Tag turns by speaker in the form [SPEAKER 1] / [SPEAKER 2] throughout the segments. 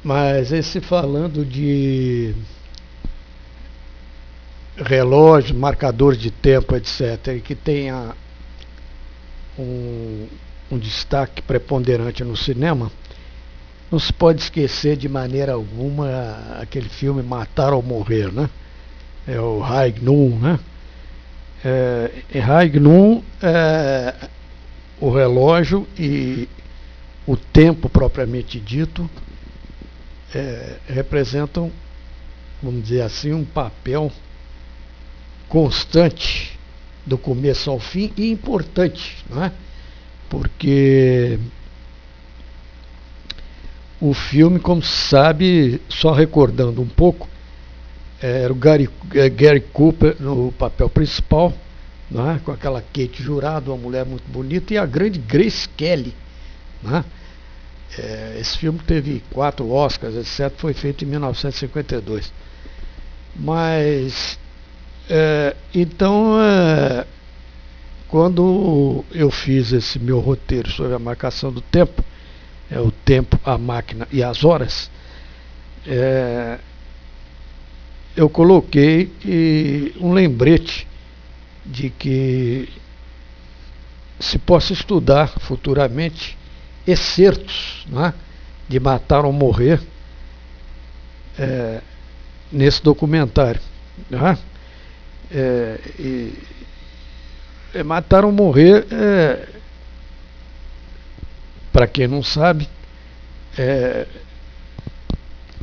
[SPEAKER 1] Mas esse falando de relógios, marcadores de tempo, etc., e que tenha um destaque preponderante no cinema, não se pode esquecer de maneira alguma aquele filme Matar ou Morrer, né? É o High Noon, né? High Noon, o relógio e o tempo propriamente dito representam, vamos dizer assim, um papel constante do começo ao fim e importante, não é? Porque o filme, como se sabe, só recordando um pouco, era o Gary Cooper no papel principal, não é? Com aquela Kate Jurado, uma mulher muito bonita, e a grande Grace Kelly, não é? Esse filme teve 4 Oscars, etc., foi feito em 1952. Mas então, quando eu fiz esse meu roteiro sobre a marcação do tempo, o tempo, a máquina e as horas, eu coloquei um lembrete de que se possa estudar futuramente excertos, não é? De Matar ou Morrer nesse documentário, não é? Matar ou Morrer, para quem não sabe,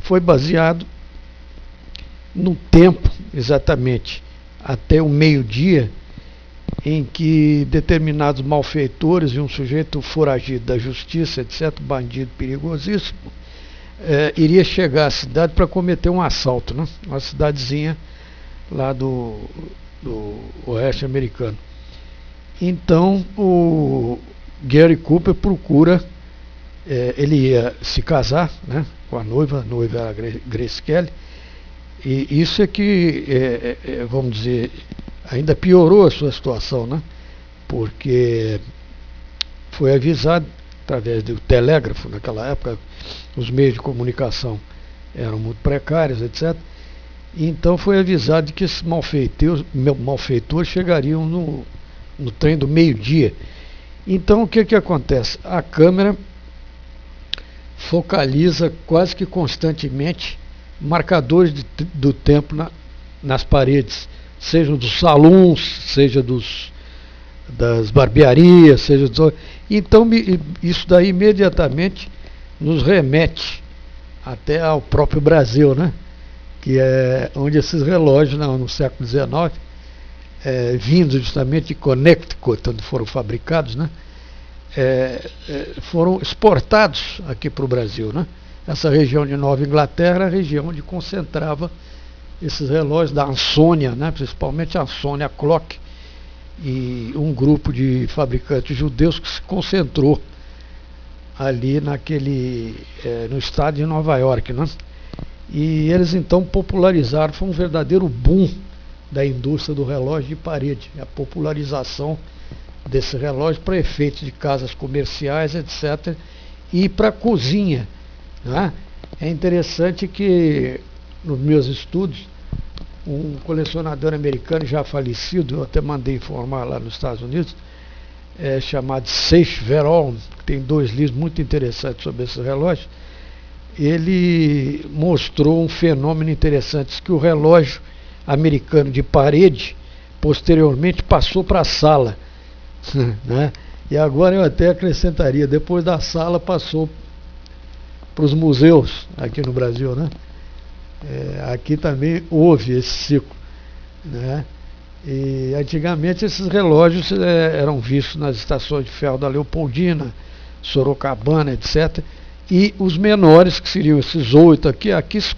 [SPEAKER 1] foi baseado no tempo, exatamente, até o meio-dia, em que determinados malfeitores e um sujeito foragido da justiça, etc., bandido perigosíssimo, iria chegar à cidade para cometer um assalto, né? Uma cidadezinha lá do oeste americano. Então o Gary Cooper procura, ele ia se casar, né, com a noiva era a Grace Kelly, e isso é que, vamos dizer, ainda piorou a sua situação, né, porque foi avisado através do telégrafo. Naquela época os meios de comunicação eram muito precários, etc. Então foi avisado de que esses malfeitores chegariam no trem do meio-dia. Então o que acontece? A câmera focaliza quase que constantemente marcadores do tempo nas paredes, seja dos salões, seja das barbearias, seja então isso daí imediatamente nos remete até ao próprio Brasil, né? Que é onde esses relógios, no século XIX, vindos justamente de Connecticut, onde foram fabricados, né? Foram exportados aqui para o Brasil, né? Essa região de Nova Inglaterra era a região onde concentrava esses relógios da Ansonia, né? Principalmente a Ansonia Clock, e um grupo de fabricantes judeus que se concentrou ali no estado de Nova York, né? E eles então popularizaram, foi um verdadeiro boom da indústria do relógio de parede, a popularização desse relógio para efeitos de casas comerciais, etc., e para a cozinha, né? É interessante que nos meus estudos, um colecionador americano já falecido, eu até mandei informar lá nos Estados Unidos, chamado Seish Veron, que tem 2 livros muito interessantes sobre esse relógio. Ele mostrou um fenômeno interessante, que o relógio americano de parede posteriormente passou para a sala, né? E agora eu até acrescentaria, depois da sala passou para os museus aqui no Brasil, né? Aqui também houve esse ciclo, né? E antigamente esses relógios eram vistos nas estações de ferro da Leopoldina, Sorocabana, etc. E os menores, que seriam esses 8 aqui se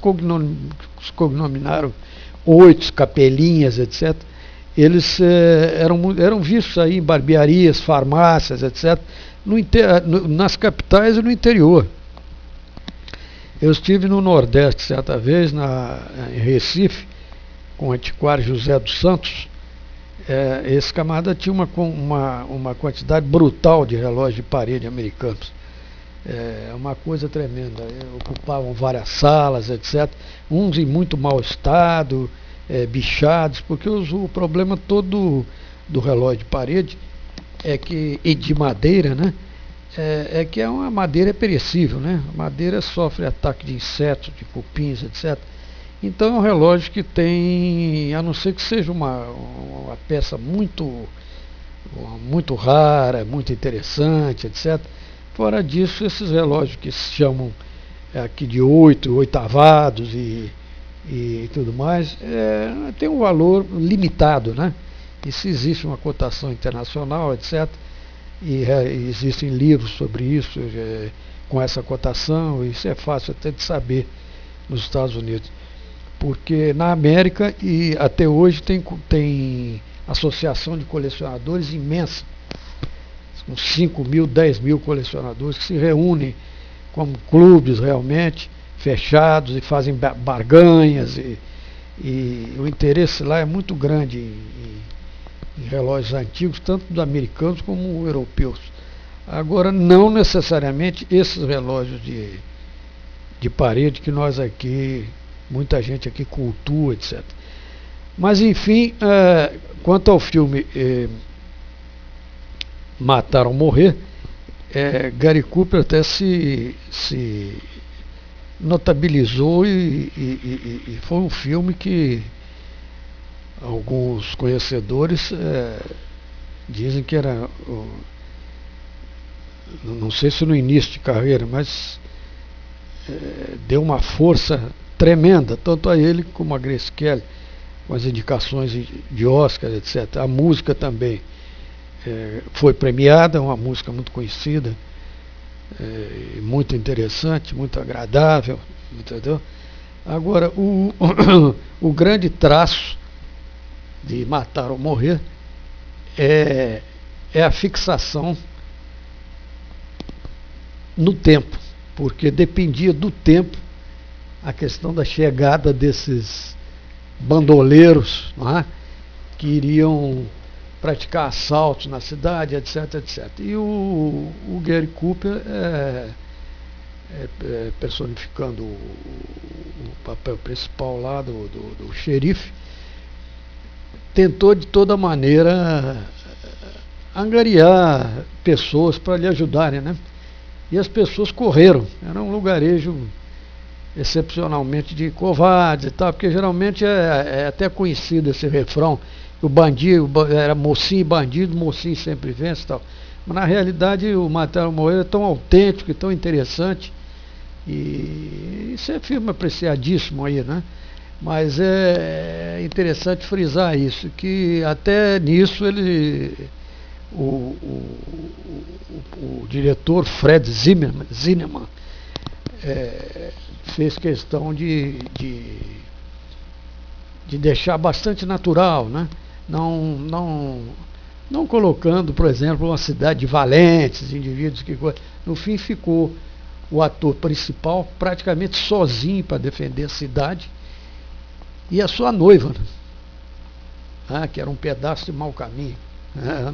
[SPEAKER 1] cognominaram 8, capelinhas, etc. Eles eram vistos aí em barbearias, farmácias, etc., nas capitais e no interior. Eu estive no Nordeste certa vez, em Recife, com o antiquário José dos Santos. Esse camarada tinha uma quantidade brutal de relógios de parede americanos. É uma coisa tremenda. Ocupavam várias salas, etc. Uns em muito mau estado, bichados, porque o problema todo do relógio de parede é que, e de madeira, né? É que uma madeira perecível, né? A madeira sofre ataque de insetos, de cupins, etc. Então é um relógio que tem, a não ser que seja uma peça muito rara, muito interessante, etc. Fora disso, esses relógios que se chamam aqui de oitavados e tudo mais, tem um valor limitado, né? E se existe uma cotação internacional, etc., e existem livros sobre isso, com essa cotação, isso é fácil até de saber nos Estados Unidos. Porque na América, e até hoje, tem associação de colecionadores imensa, com 5 mil, 10 mil colecionadores que se reúnem como clubes realmente fechados e fazem barganhas, e o interesse lá é muito grande em relógios antigos, tanto dos americanos como europeus. Agora, não necessariamente esses relógios de parede que nós aqui, muita gente aqui cultua, etc. Mas, enfim, quanto ao filme Matar ou Morrer, Gary Cooper até se notabilizou e foi um filme que alguns conhecedores dizem que era, não sei se no início de carreira, mas deu uma força tremenda, tanto a ele como a Grace Kelly, com as indicações de Oscar, etc. A música também foi premiada, uma música muito conhecida, muito interessante, muito agradável, entendeu? Agora, o grande traço de Matar ou Morrer é a fixação no tempo, porque dependia do tempo a questão da chegada desses bandoleiros, não é? Que iriam praticar assaltos na cidade, etc, etc. E o Gary Cooper, personificando o papel principal lá do xerife, tentou de toda maneira angariar pessoas para lhe ajudarem, né? E as pessoas correram. Era um lugarejo excepcionalmente de covardes e tal, porque geralmente é até conhecido esse refrão: o bandido era mocinho e bandido, mocinho sempre vence e tal. Mas na realidade o Matar ou Morrer é tão autêntico e tão interessante, e isso é filme apreciadíssimo aí, né? Mas é interessante frisar isso, que até nisso o diretor Fred Zinnemann fez questão de deixar bastante natural, né? Não colocando, por exemplo, uma cidade de valentes, indivíduos que... No fim ficou o ator principal praticamente sozinho para defender a cidade, e a sua noiva, né? Que era um pedaço de mau caminho, né?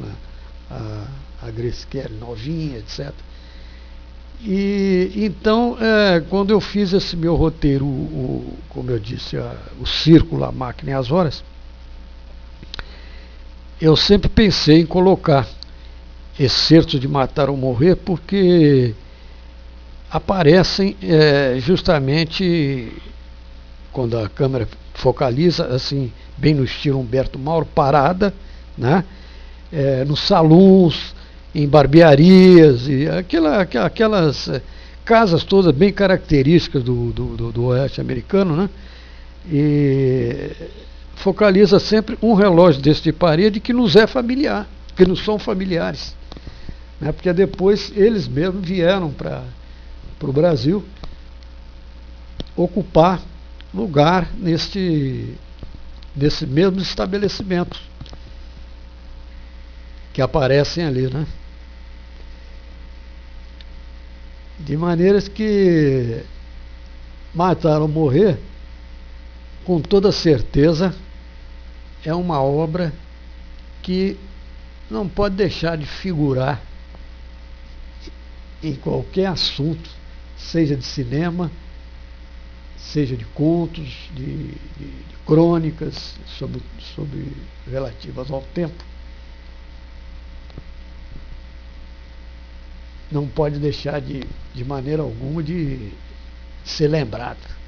[SPEAKER 1] A Grace Kelly, novinha, etc. E então, quando eu fiz esse meu roteiro, como eu disse, o Círculo, a Máquina e as Horas, eu sempre pensei em colocar excertos de Matar ou Morrer, porque aparecem justamente quando a câmera focaliza, assim, bem no estilo Humberto Mauro, parada, né? Nos salões, em barbearias, e aquelas casas todas bem características do oeste americano, né? E focaliza sempre um relógio desse de parede que nos é familiar, que nos são familiares, né? Porque depois eles mesmos vieram para o Brasil ocupar lugar nesse mesmo estabelecimento que aparecem ali, né? De maneiras que Matar ou Morrer, com toda certeza, é uma obra que não pode deixar de figurar em qualquer assunto, seja de cinema, seja de contos, de crônicas sobre relativas ao tempo, não pode deixar de maneira alguma de ser lembrado.